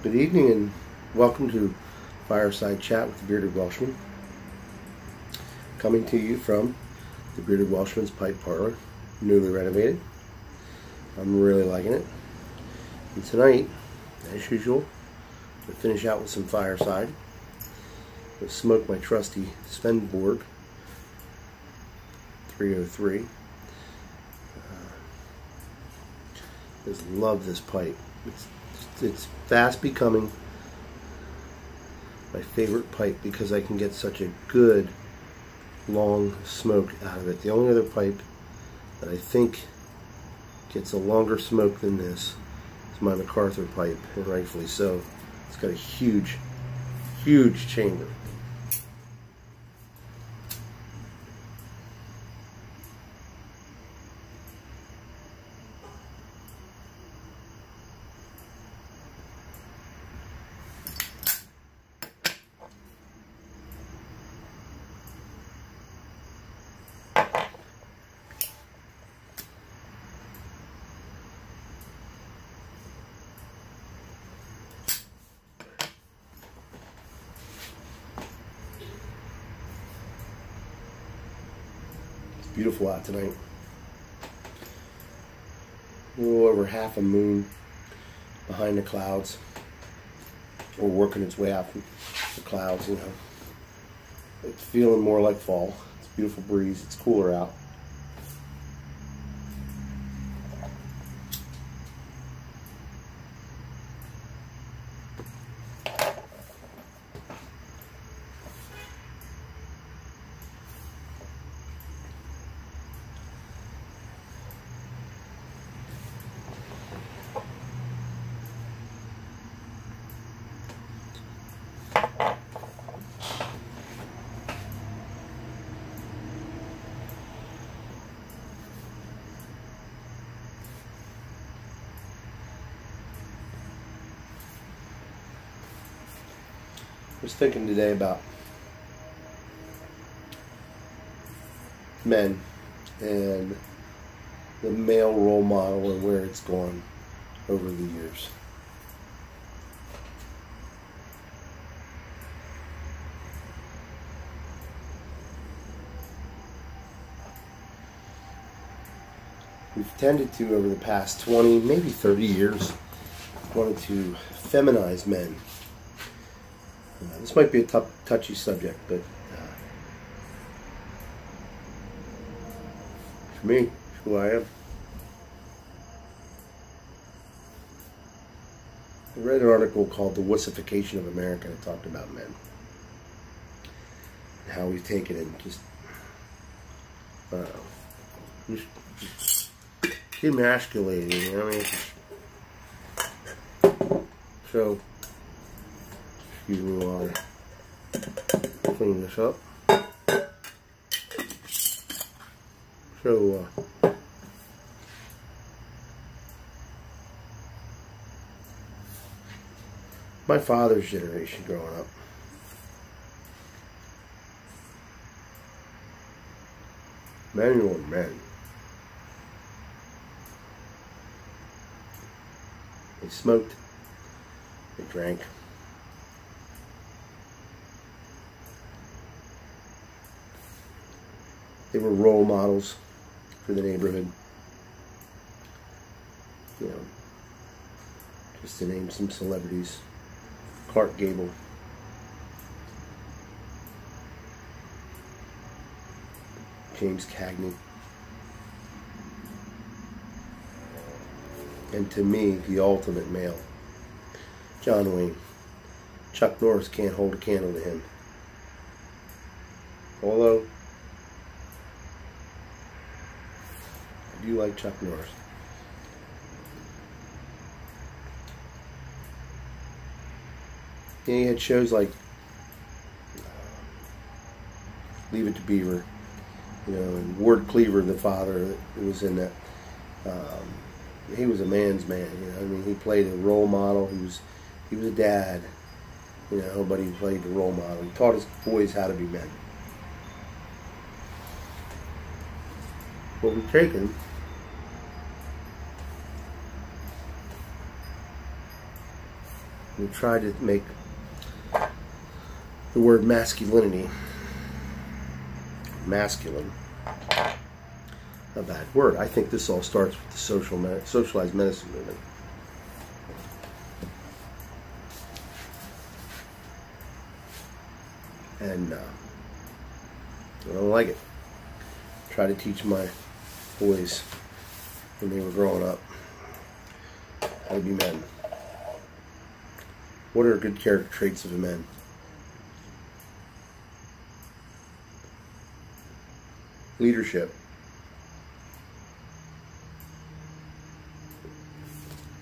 Good evening and welcome to Fireside Chat with the Bearded Welshman. Coming to you from the Bearded Welshman's Pipe Parlor, newly renovated. I'm really liking it. And tonight, as usual, we'll finish out with some Fireside. We'll smoke my trusty Svenborg 303. Just love this pipe. It's fast becoming my favorite pipe because I can get such a good long smoke out of it. The only other pipe that I think gets a longer smoke than this is my MacArthur pipe, and rightfully so. It's got a huge chamber. Beautiful out tonight. A little over half a moon behind the clouds, or working its way out from the clouds, you know. It's feeling more like fall. It's a beautiful breeze. It's cooler out. I was thinking today about men and the male role model and where it's gone over the years. We've tended to, over the past 20, maybe 30 years, wanted to feminize men. This might be a touchy subject, but for me, it's who I am. I read an article called The Wussification of America that talked about men. And how we've taken it and just, demasculating, you know what I mean? So, excuse me while I clean this up. So, my father's generation growing up, men were men. They smoked, they drank. They were role models for the neighborhood. You know, just to name some celebrities. Clark Gable. James Cagney. And to me, the ultimate male, John Wayne. Chuck Norris can't hold a candle to him. Although, I do like Chuck Norris. Yeah, he had shows like Leave It to Beaver, you know, and Ward Cleaver, the father that was in that. He was a man's man, you know. I mean, he played a role model. He was a dad, you know, but he played the role model. He taught his boys how to be men. What we've taken We try to make the word masculinity, masculine, a bad word. I think this all starts with the socialized medicine movement. And I don't like it. Try to teach my boys when they were growing up how to be men. What are good character traits of a man? Leadership.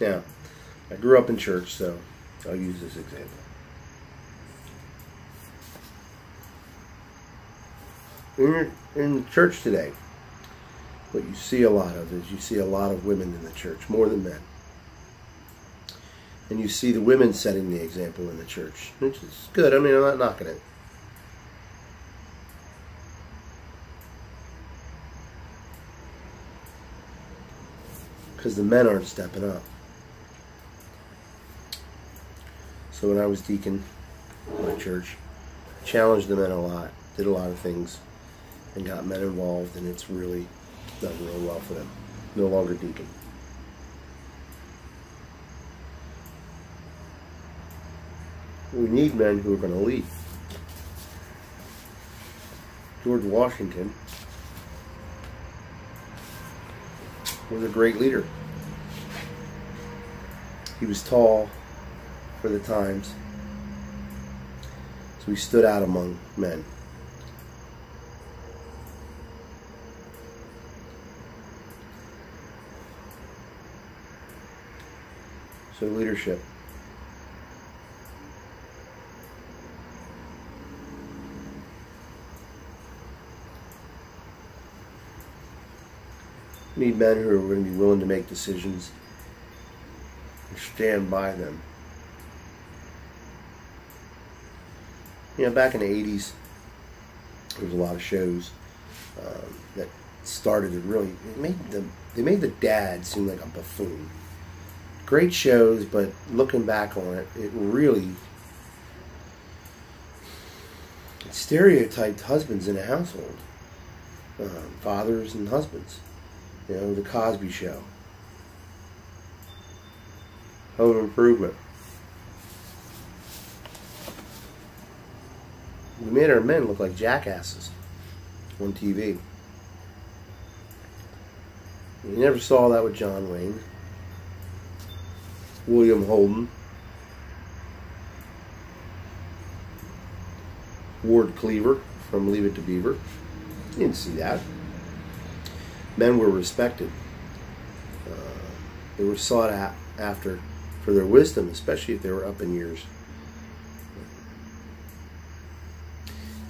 Now, I grew up in church, so I'll use this example. In church today, what you see a lot of is you see a lot of women in the church, more than men. And you see the women setting the example in the church, which is good. I mean, I'm not knocking it. Because the men aren't stepping up. So when I was deacon in my church, I challenged the men a lot, did a lot of things, and got men involved, and it's really done real well for them. No longer deacon. We need men who are going to lead. George Washington was a great leader. He was tall for the times, so he stood out among men. So leadership. We need men who are going to be willing to make decisions and stand by them. You know, back in the 80s, there was a lot of shows that started to really, they made the dad seem like a buffoon. Great shows, but looking back on it, it really stereotyped husbands in a household. Fathers and husbands. You know, the Cosby Show. Home Improvement. We made our men look like jackasses on TV. You never saw that with John Wayne. William Holden. Ward Cleaver from Leave It to Beaver. You didn't see that. Men were respected. They were sought after for their wisdom, especially if they were up in years.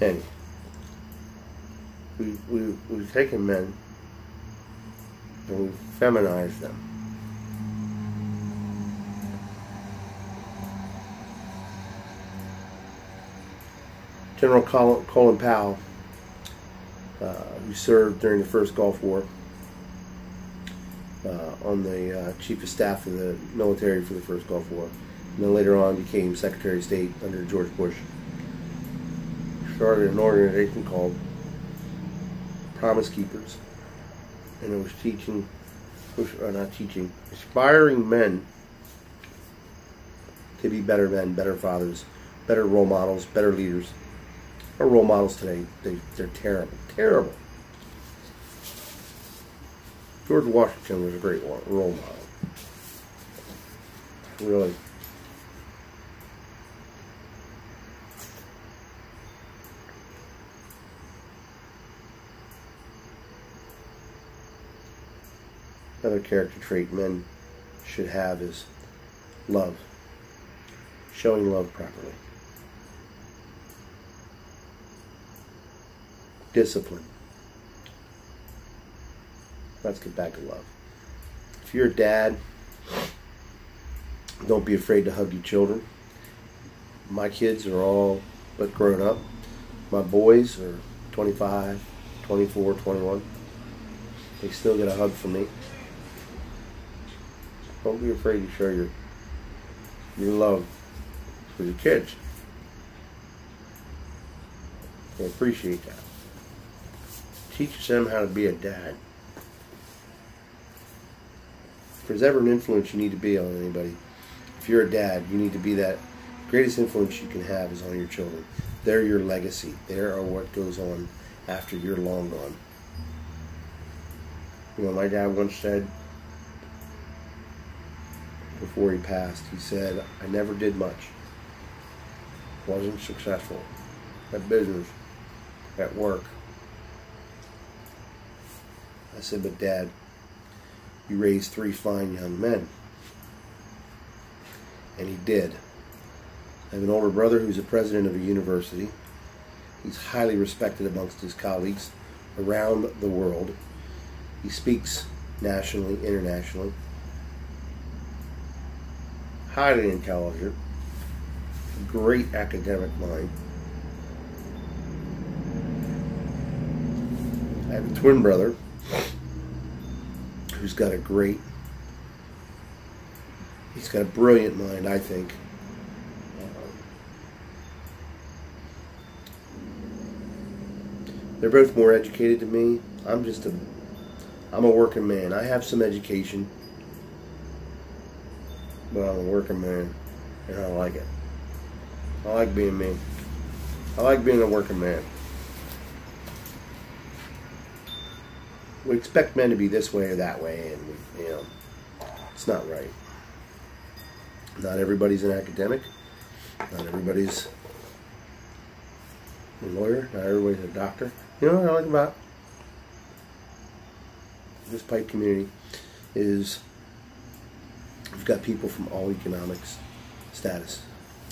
And we've taken men and we've feminized them. General Colin Powell, who served during the first Gulf War on the Chief of Staff of the military for the first Gulf War, and then later on became Secretary of State under George Bush, started an organization called Promise Keepers, and it was inspiring men to be better men, better fathers, better role models, better leaders. Our role models today, they're terrible, terrible. George Washington was a great role model. Really. Another character trait men should have is love. Showing love properly. Discipline. Let's get back to love. If you're a dad, don't be afraid to hug your children. My kids are all but grown up. My boys are 25, 24, 21. They still get a hug from me. Don't be afraid to show your love for your kids. I appreciate that. Teach them how to be a dad. If there's ever an influence you need to be on anybody, if you're a dad, you need to be that. Greatest influence you can have is on your children. They're your legacy. They are what goes on after you're long gone. You know, my dad once said, before he passed, he said, I never did much. Wasn't successful at business, at work. I said, but Dad, you raised 3 fine young men. And he did. I have an older brother who's a president of a university. He's highly respected amongst his colleagues around the world. He speaks nationally, internationally. Highly intelligent. Great academic mind. I have a twin brother who's got a he's got a brilliant mind, I think. They're both more educated than me. I'm a working man. I have some education, but I'm a working man, and I like it. I like being me. I like being a working man. We expect men to be this way or that way, and it's not right. Not everybody's an academic. Not everybody's a lawyer. Not everybody's a doctor. You know what I like about this pipe community is we've got people from all economics status.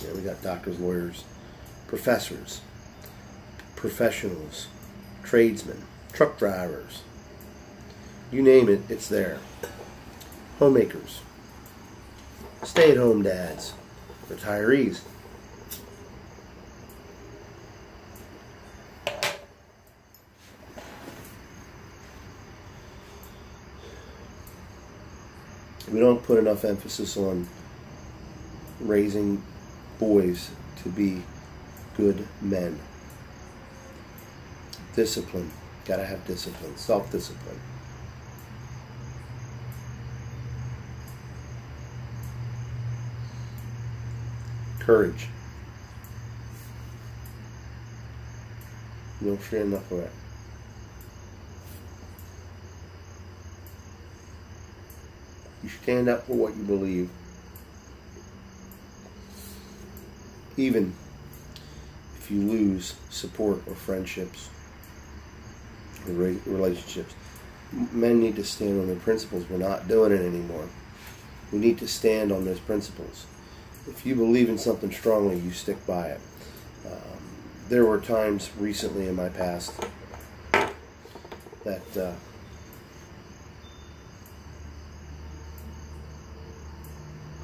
You know, we got doctors, lawyers, professors, professionals, tradesmen, truck drivers. You name it, it's there. Homemakers, stay-at-home dads, retirees. We don't put enough emphasis on raising boys to be good men. Discipline. Gotta have discipline. Self-discipline. Courage. You don't share enough of that. You stand up for what you believe, even if you lose support or friendships or relationships. Men need to stand on their principles. We're not doing it anymore. We need to stand on those principles. If you believe in something strongly, you stick by it. There were times recently in my past that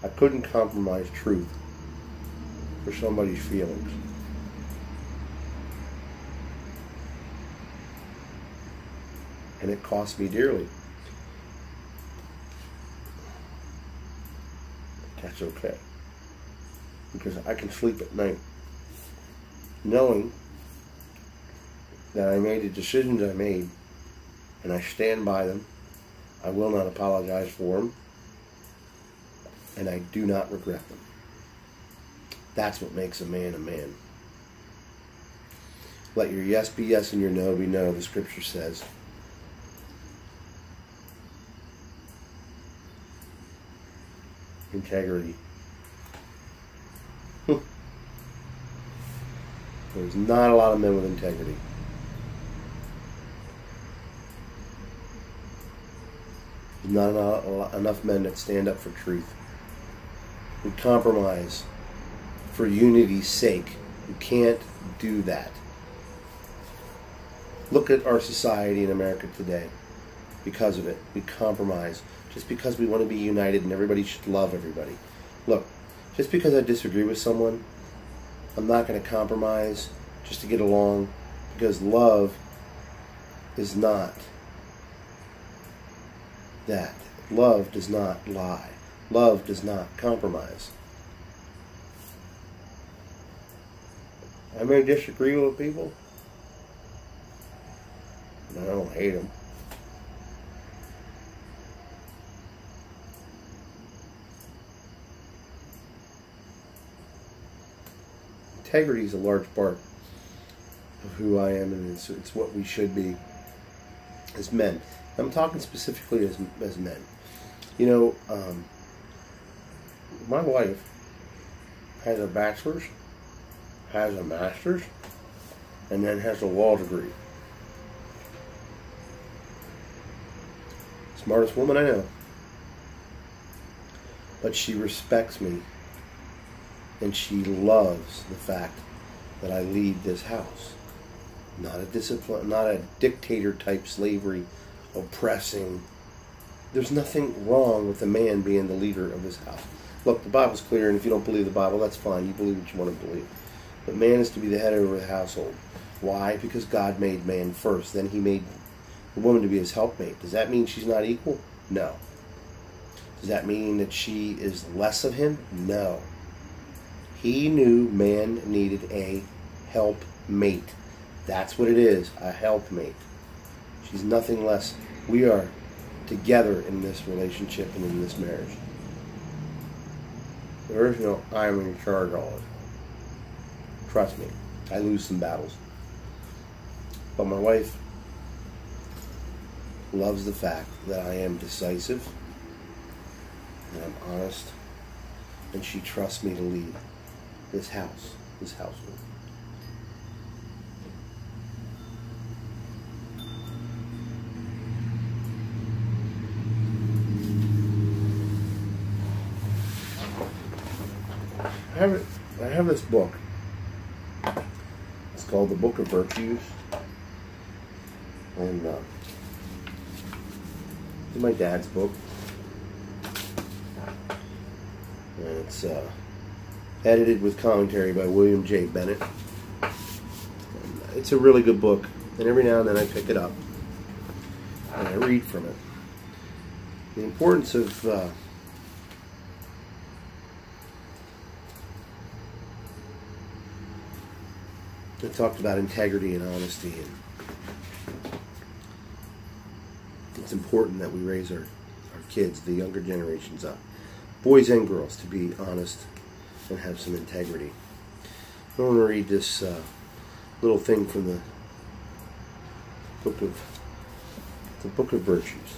I couldn't compromise truth for somebody's feelings. And it cost me dearly. That's okay. Because I can sleep at night knowing that I made the decisions I made and I stand by them. I will not apologize for them. And I do not regret them. That's what makes a man a man. Let your yes be yes and your no be no, the scripture says. Integrity. There's not a lot of men with integrity. There's not enough men that stand up for truth. We compromise for unity's sake. You can't do that. Look at our society in America today. Because of it, we compromise. Just because we want to be united and everybody should love everybody. Look, just because I disagree with someone, I'm not going to compromise just to get along, because love is not that. Love does not lie. Love does not compromise. I may disagree with people, but I don't hate them. Integrity is a large part of who I am, and it's what we should be as men. I'm talking specifically as men. You know, my wife has a bachelor's, has a master's, and then has a law degree. Smartest woman I know. But she respects me, and she loves the fact that I lead this house. Not a dictator type slavery, oppressing. There's nothing wrong with a man being the leader of his house. Look, the Bible's clear, and if you don't believe the Bible, that's fine. You believe what you want to believe. But man is to be the head over the household. Why? Because God made man first. Then he made the woman to be his helpmate. Does that mean she's not equal? No. Does that mean that she is less of him? No. He knew man needed a helpmate. That's what it is, a helpmate. She's nothing less. We are together in this relationship and in this marriage. There is no I'm in charge of it. Trust me, I lose some battles. But my wife loves the fact that I am decisive, and I'm honest, and she trusts me to lead this house, this household. I have this book. It's called The Book of Virtues, and it's my dad's book, and it's edited with commentary by William J. Bennett. And it's a really good book, and every now and then I pick it up and I read from it. The importance of it talked about integrity and honesty, and it's important that we raise our kids, the younger generations up, boys and girls, to be honest and have some integrity. I want to read this little thing from the Book of Virtues.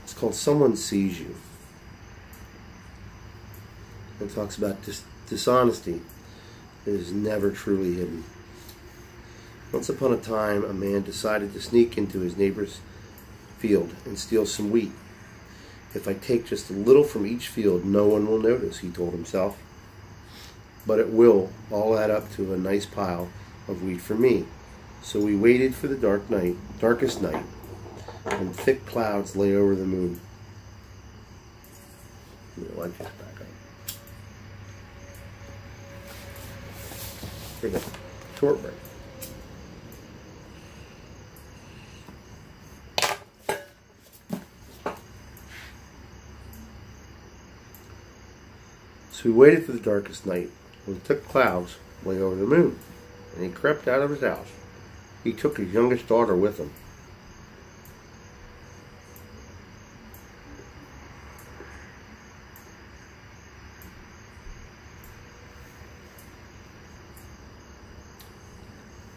It's called Someone Sees You. It talks about dishonesty is never truly hidden. Once upon a time, a man decided to sneak into his neighbor's field and steal some wheat. If I take just a little from each field, no one will notice, he told himself. But it will all add up to a nice pile of wheat for me. So he waited for the darkest night, and thick clouds lay over the moon. Light this back up. Take a short break. So he waited for the darkest night, and thick clouds lay over the moon, and he crept out of his house. He took his youngest daughter with him.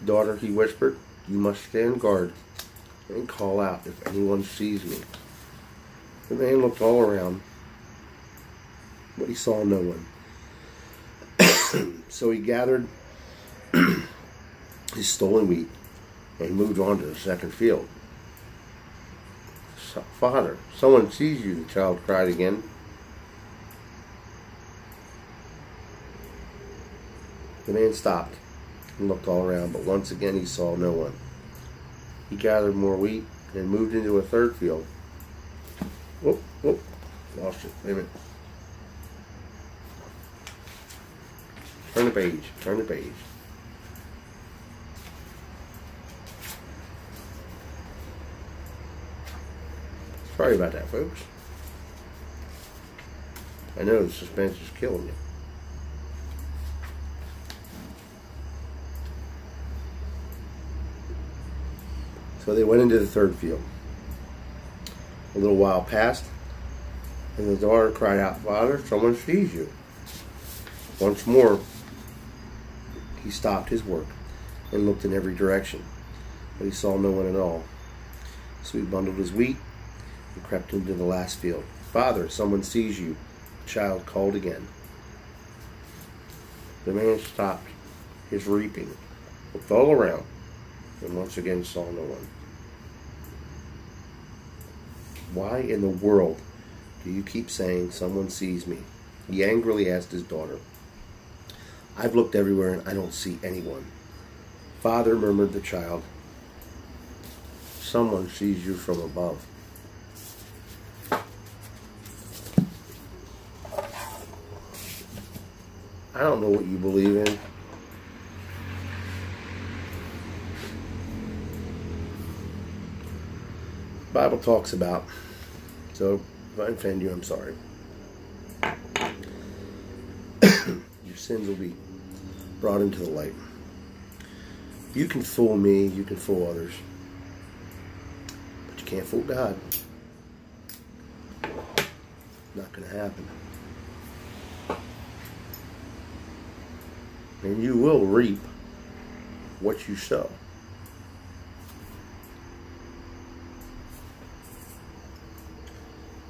Daughter, he whispered, you must stand guard and call out if anyone sees me. The man looked all around, but he saw no one. So he gathered his stolen wheat and moved on to the second field. Father, someone sees you, the child cried again. The man stopped and looked all around, but once again he saw no one. He gathered more wheat and moved into a third field. Whoop, whoop, lost it. Wait a minute. Turn the page, turn the page. Sorry about that, folks. I know the suspense is killing you. So they went into the third field. A little while passed, and the daughter cried out, "Father, someone sees you." Once more, he stopped his work and looked in every direction, but he saw no one at all. So he bundled his wheat and crept into the last field. "Father, someone sees you," the child called again. The man stopped his reaping, looked all around, and once again saw no one. "Why in the world do you keep saying someone sees me?" he angrily asked his daughter. "I've looked everywhere and I don't see anyone." "Father," murmured the child, "someone sees you from above." I don't know what you believe in. The Bible talks about, so if I offend you, I'm sorry. Your sins will be brought into the light. You can fool me, you can fool others, but you can't fool God. Not going to happen. And you will reap what you sow.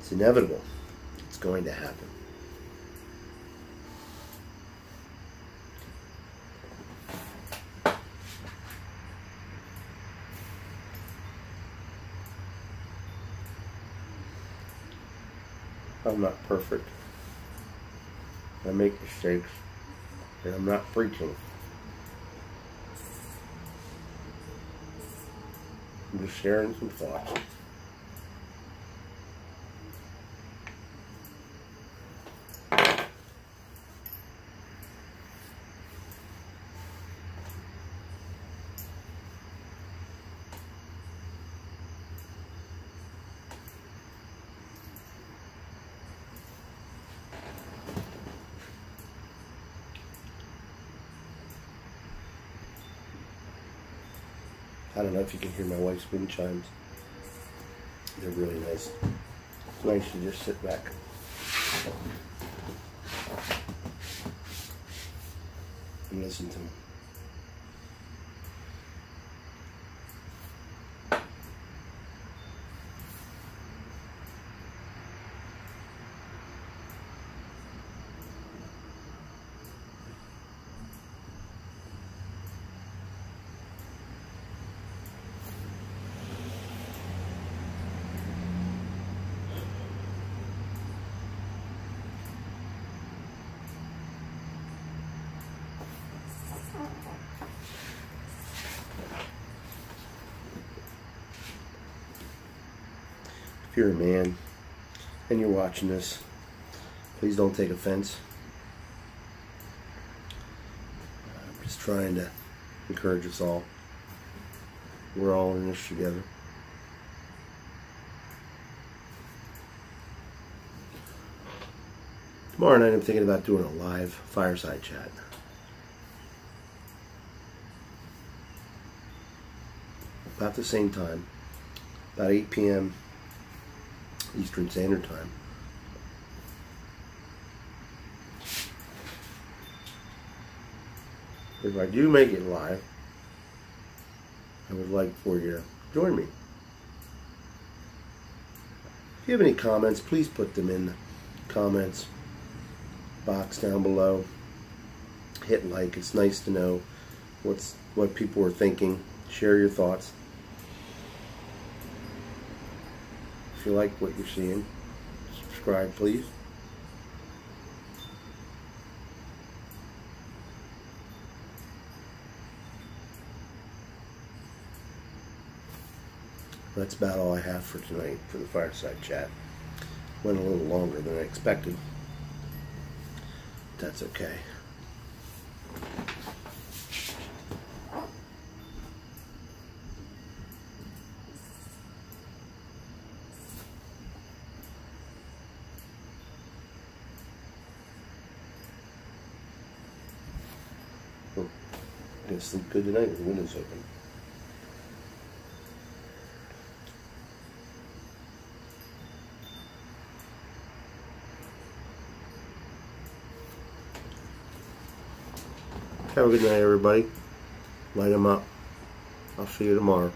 It's inevitable. It's going to happen. I'm not perfect. I make mistakes. And I'm not preaching. I'm just sharing some thoughts. I don't know if you can hear my wife's wind chimes. They're really nice. It's nice to just sit back and listen to them. If you're a man and you're watching this, please don't take offense. I'm just trying to encourage us all. We're all in this together. Tomorrow night I'm thinking about doing a live fireside chat. About the same time, about 8 p.m. Eastern Standard Time. If I do make it live, I would like for you to join me. If you have any comments, please put them in the comments box down below. Hit like. It's nice to know what people are thinking. Share your thoughts. If you like what you're seeing, subscribe, please. That's about all I have for tonight for the fireside chat. Went a little longer than I expected. That's okay. I'm going to sleep good tonight with the windows open. Have a good night, everybody. Light them up. I'll see you tomorrow.